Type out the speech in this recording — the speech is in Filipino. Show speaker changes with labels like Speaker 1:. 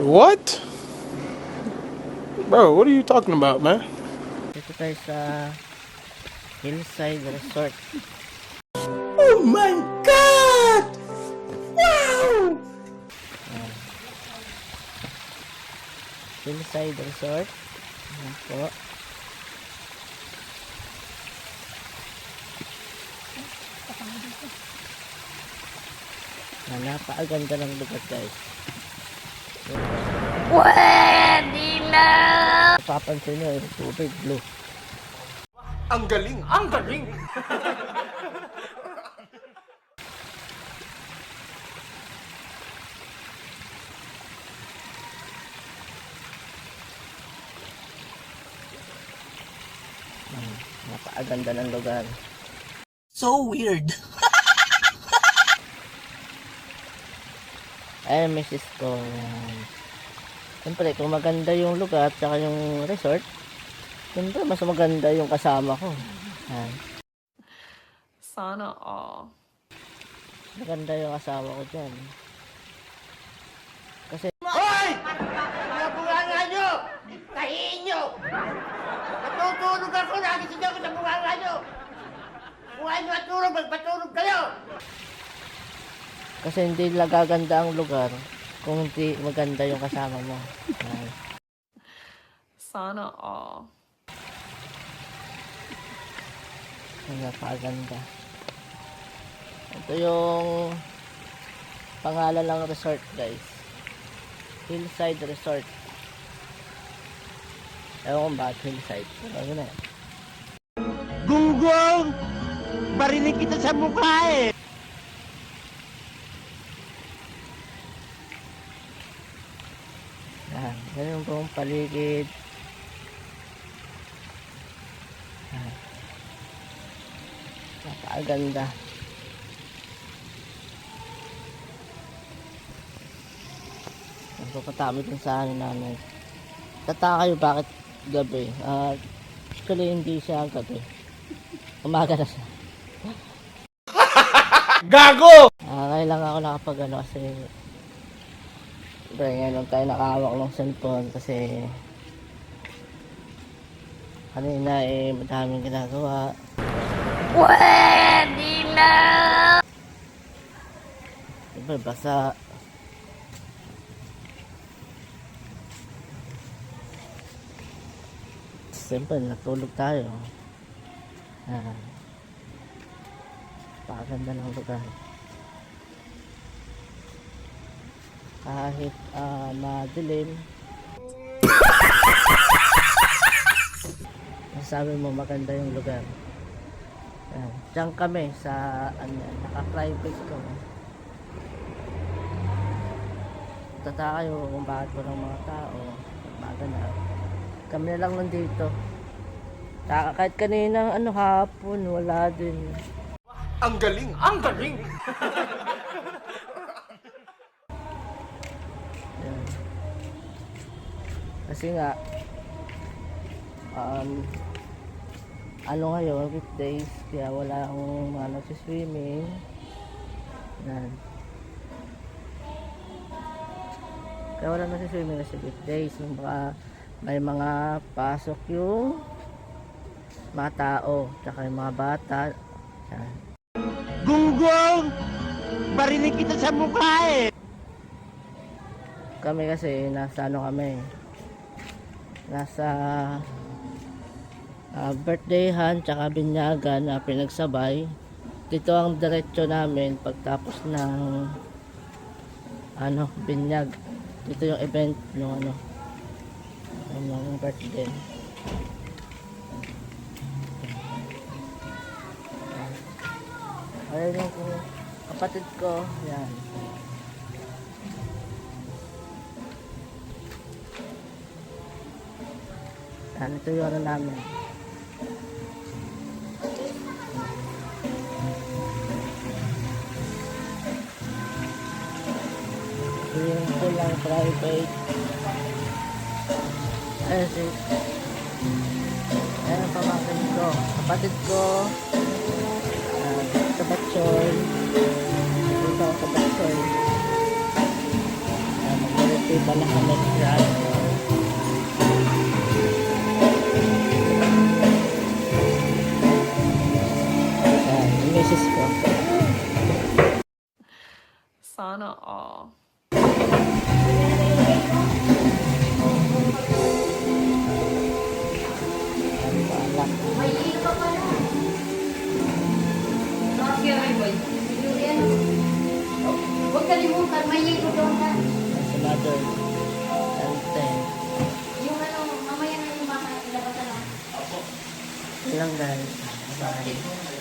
Speaker 1: What? Bro, what are you talking about, man?
Speaker 2: Dito tayo sa Hillside Resort.
Speaker 1: Oh my God! Wow!
Speaker 2: Hillside Resort. Ayan po. Napakaganda ng lugar, guys. Pwede na! Papansin nyo, yung tubig blue.
Speaker 1: Ang galing! Ang galing!
Speaker 2: Napakaganda ng lugar.
Speaker 3: So weird.
Speaker 2: Ay, misis ko. Siyempre, kung maganda yung lugar at saka yung resort, siyempre, mas maganda yung kasama ko. Ayan.
Speaker 4: Sana all.
Speaker 2: Maganda yung kasama ko dyan. Kasi,
Speaker 3: Hoy! Mga bunganga nyo! Tahiin nyo! Natutulog ako, nagising ako sa bunganga nyo! Kung ayaw nyo matulog, magpatulog kayo!
Speaker 2: kasi hindi nagaganda ang lugar kung hindi maganda yung kasama mo. Ayan.
Speaker 4: Sana all.
Speaker 2: Napakaganda. Ito yung pangalan ng resort, guys. Hillside Resort. Ewan kung bakit Hillside. Ano na yan?
Speaker 3: Gunggong! Barinig kita sa mukha eh!
Speaker 2: Yan. Ganun pong paligid. Yan. Napakaganda. Pupunta kami dun sa ano namin. Tataka kayo bakit gabi. Actually hindi siya gabi. Umaga na siya.
Speaker 1: Gago!
Speaker 2: Ngayon lang ako nakapag ano kasi ngayon lang tayo nakahawak ng cellphone kasi kanina madaming ginagawa. Pwede na! Diba basa? Siyempre, natulog tayo. Paganda ng lugar. Kahit madilim, sabi mo maganda yung lugar. Diyan kami sa naka-private ko. Tataka kayo kung bakit walang mga tao. Maganda. Kami na lang nandito. Kahit kaninang hapon, wala din.
Speaker 1: Ang galing! Ang galing!
Speaker 2: Yan. Kasi nga, ngayon, weekdays, kaya wala akong mga nagsiswimming. Yan. Kaya wala nagsiswimming kasi weekdays. May mga pasok yung mga tao, tsaka yung mga bata. Yan.
Speaker 3: Gunggong! Barinig kita sa mukha eh!
Speaker 2: Kami kasi nasa nasa birthdayhan tsaka binyagan na pinagsabay. Dito ang diretso namin pagtapos ng binyag. Dito yung event ng ng birthday. Ayun yung kapatid ko, yan. Yan, ito yung namin. Ito yung pulang private. Ayun ang pamangkin ko. Kapatid ko. Sa Batchoy. Dito ako sa Batchoy. Nakita na kami dyan. Ayan, yung misis ko.
Speaker 4: Sana all.
Speaker 2: Balak.
Speaker 5: May hilo pa pala. Bakit ay boy? Yan. Huwag kalimutan, may hilo doon na.
Speaker 2: That's another 10.
Speaker 5: Yung ano, mamaya na yung mga ilabas na lang.
Speaker 2: Ilang guys. Bye.